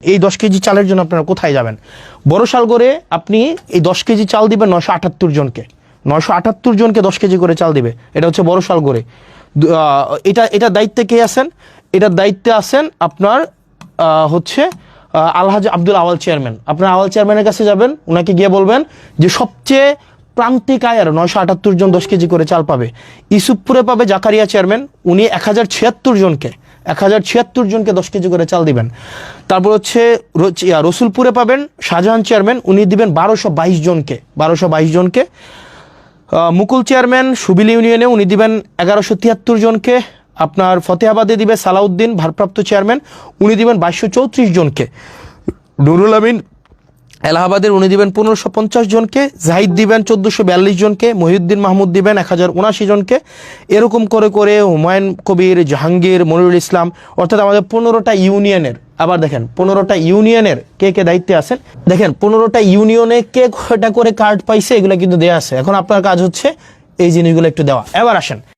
এই 10 কেজি চালের জন্য আপনারা কোথায় যাবেন? বড়শালগড়ে আপনি এই 10 কেজি চাল দিবেন 978 জনকে, 978 জনকে 10 কেজি করে চাল দিবে। এটা হচ্ছে বড়শালগড়ে। এটা দায়িত্বে কে আছেন? এটার দায়িত্বে আছেন আপনার হচ্ছে আলহাজ আব্দুল আওয়াল চেয়ারম্যান। আপনার আওয়াল চেয়ারম্যানের কাছে যাবেন, ওনাকে গিয়ে বলবেন যে সবচেয়ে প্রান্তিক আয়ের 978 জন 10 কেজি করে চাল পাবে। ইসুফপুরে পাবে জাকারিয়া চেয়ারম্যান, উনি 1076 জনকে 10 কেজি করে চাল দিবেন। তারপর হচ্ছে রসুলপুরে পাবেন শাহজাহান চেয়ারম্যান, উনি দিবেন 1222 জনকে। মুকুল চেয়ারম্যান সুবিল ইউনিয়নে উনি দিবেন 1173 জনকে। আপনার ফতেহাবাদে দিবে সালাউদ্দিন ভারপ্রাপ্ত চেয়ারম্যান, উনি দিবেন 2234 জনকে। নুরুল আমিন এলাহাবাদের উনি দিবেন 1550 জনকে। জাহিদ দিবেন 1442 জনকে। মহিউদ্দিন মাহমুদ দিবেন 1079 জনকে। এরকম করে করে হুমায়ুন কবির, জাহাঙ্গীর, মনিরুল ইসলাম, অর্থাৎ আমাদের 15টা ইউনিয়নের, আবার দেখেন 15টা ইউনিয়নের কে কে দায়িত্বে আছেন, দেখেন 15টা ইউনিয়নে কে কয়টা করে কার্ড পাইছে এগুলো কিন্তু দেওয়া আছে। এখন আপনার কাজ হচ্ছে এই জিনিসগুলো একটু দেওয়া। এবার আসেন